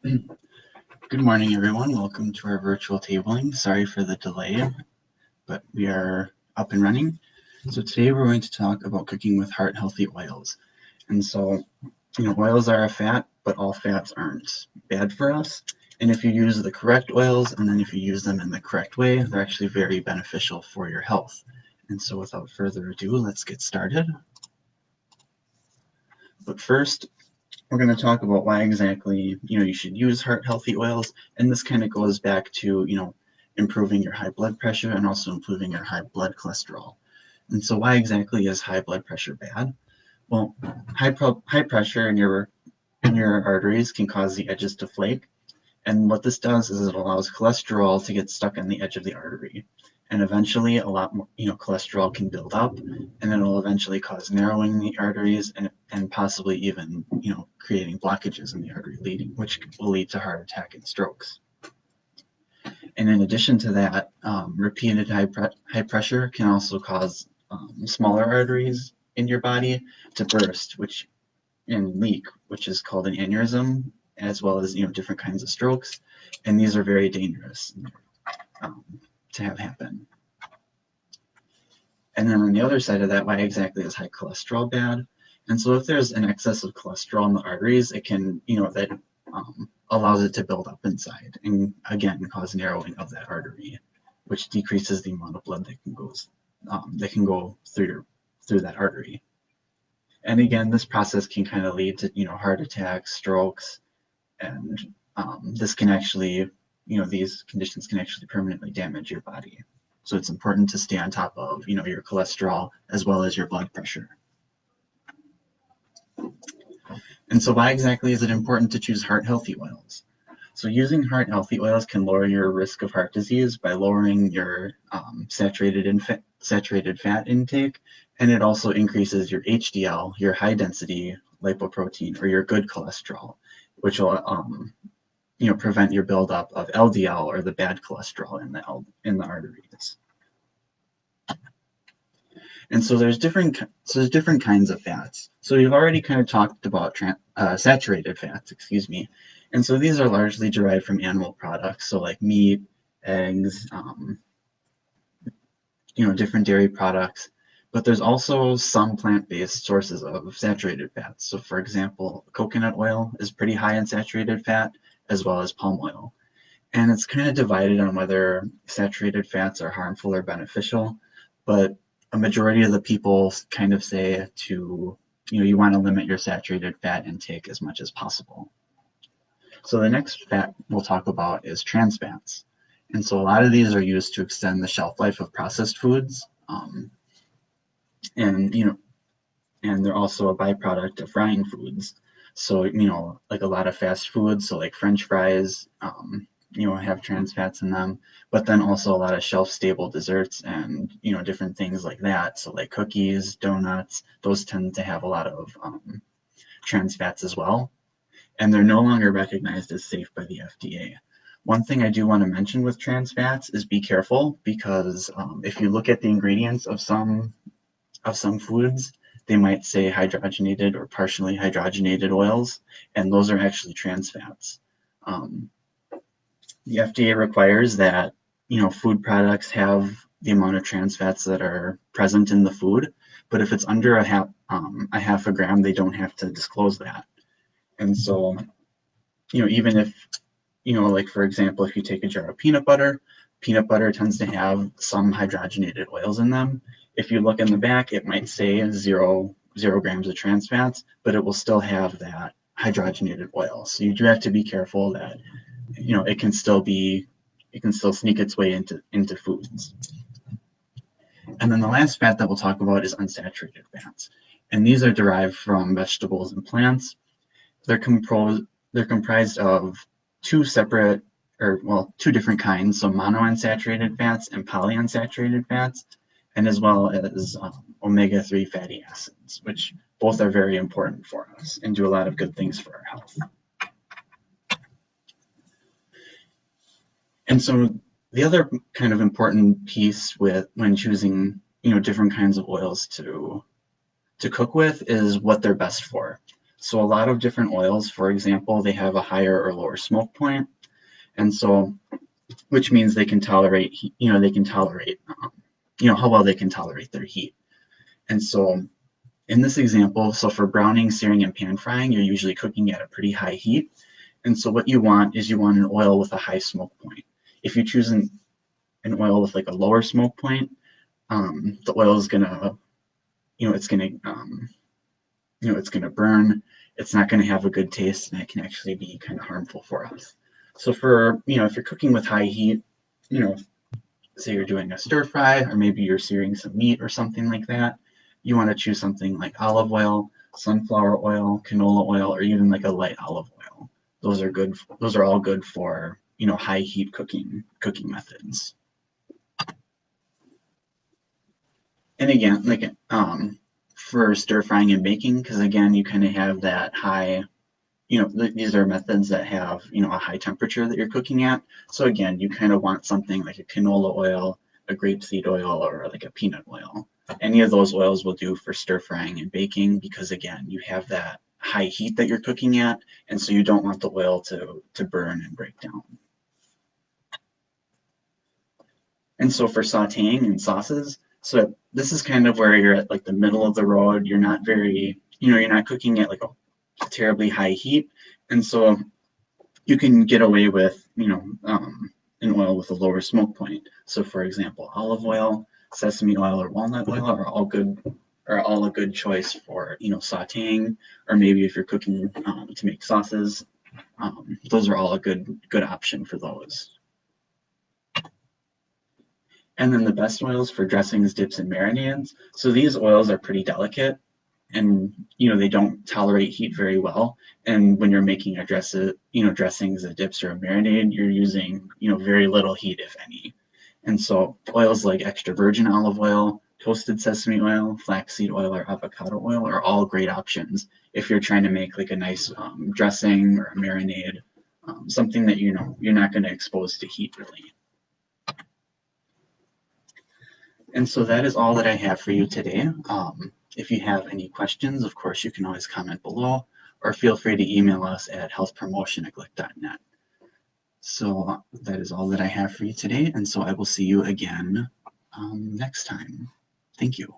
Good morning, everyone. Welcome to our virtual tabling. Sorry for the delay, but we are up and running. So today we're going to talk about cooking with heart-healthy oils. And so, oils are a fat, but all fats aren't bad for us. And if you use the correct oils, and then if you use them in the correct way, they're actually very beneficial for your health. And so without further ado, let's get started. But first, we're going to talk about why exactly you should use heart healthy oils, and this kind of goes back to improving your high blood pressure and also improving your high blood cholesterol. And so why exactly is high blood pressure bad? Well, high pressure in your arteries can cause the edges to flake, and what this does is it allows cholesterol to get stuck on the edge of the artery, and eventually a lot more cholesterol can build up, and it'll eventually cause narrowing in the arteries and possibly even creating blockages in the artery, which will lead to heart attack and strokes. And in addition to that, repeated high pressure can also cause smaller arteries in your body to burst, and leak, which is called an aneurysm, as well as different kinds of strokes, and these are very dangerous to have happen. And then on the other side of that, why exactly is high cholesterol bad? And so if there's an excess of cholesterol in the arteries, it can, that allows it to build up inside and again cause narrowing of that artery, which decreases the amount of blood that can go through that artery. And again, this process can kind of lead to heart attacks, strokes, and this can actually these conditions can actually permanently damage your body. So it's important to stay on top of your cholesterol as well as your blood pressure. And so why exactly is it important to choose heart-healthy oils? So using heart-healthy oils can lower your risk of heart disease by lowering your saturated fat intake, and it also increases your HDL, your high-density lipoprotein, or your good cholesterol, which will prevent your buildup of LDL, or the bad cholesterol in the arteries. And so there's different kinds of fats. So we've already kind of talked about saturated fats, and so these are largely derived from animal products, so like meat, eggs, different dairy products. But there's also some plant-based sources of saturated fats. So for example, coconut oil is pretty high in saturated fat, as well as palm oil. And it's kind of divided on whether saturated fats are harmful or beneficial, but a majority of the people kind of say you want to limit your saturated fat intake as much as possible. So the next fat we'll talk about is trans fats. And so a lot of these are used to extend the shelf life of processed foods. And they're also a byproduct of frying foods. So, like a lot of fast foods, so like French fries, have trans fats in them, but then also a lot of shelf-stable desserts and, different things like that. So like cookies, donuts, those tend to have a lot of trans fats as well. And they're no longer recognized as safe by the FDA. One thing I do want to mention with trans fats is be careful, because if you look at the ingredients of some foods, they might say hydrogenated or partially hydrogenated oils, and those are actually trans fats. The FDA requires that food products have the amount of trans fats that are present in the food, but if it's under a half a gram, they don't have to disclose that. And so, even if like for example, if you take a jar of peanut butter tends to have some hydrogenated oils in them. If you look in the back, it might say zero grams of trans fats, but it will still have that hydrogenated oil. So you do have to be careful that it can still sneak its way into foods. And then the last fat that we'll talk about is unsaturated fats, and these are derived from vegetables and plants. They're comprised of two different kinds, so monounsaturated fats and polyunsaturated fats, and as well as omega-3 fatty acids, which both are very important for us and do a lot of good things for our health. And so the other kind of important piece when choosing different kinds of oils to cook with is what they're best for. So a lot of different oils, for example, they have a higher or lower smoke point, and so which means they can tolerate, they can tolerate, how well they can tolerate their heat. And so in this example, so for browning, searing, and pan frying, you're usually cooking at a pretty high heat. And so what you want is you want an oil with a high smoke point. If you choose an oil with like a lower smoke point, the oil is gonna, it's gonna, it's gonna burn. It's not gonna have a good taste, and it can actually be kind of harmful for us. So for, if you're cooking with high heat, you know, say you're doing a stir fry, or maybe you're searing some meat or something like that, you want to choose something like olive oil, sunflower oil, canola oil, or even like a light olive oil. Those are good. Those are all good for, high heat cooking methods. And again, like for stir frying and baking, because again, you kind of have that high, these are methods that have, a high temperature that you're cooking at. So again, you kind of want something like a canola oil, a grapeseed oil, or like a peanut oil. Any of those oils will do for stir frying and baking, because again, you have that high heat that you're cooking at, and so you don't want the oil to burn and break down. And so for sauteing and sauces, so this is kind of where you're at like the middle of the road. You're not very, you're not cooking at like a terribly high heat. And so you can get away with, an oil with a lower smoke point. So for example, olive oil, sesame oil, or walnut oil are all a good choice for, sauteing, or maybe if you're cooking to make sauces, those are all a good option for those. And then the best oils for dressings, dips, and marinades. So these oils are pretty delicate, and they don't tolerate heat very well. And when you're making dressings, a dips, or a marinade, you're using very little heat, if any. And so oils like extra virgin olive oil, toasted sesame oil, flaxseed oil, or avocado oil are all great options if you're trying to make like a nice dressing or a marinade, something that you're not going to expose to heat really. And so that is all that I have for you today. If you have any questions, of course, you can always comment below, or feel free to email us at healthpromotion@glick.net. So that is all that I have for you today, and so I will see you again next time. Thank you.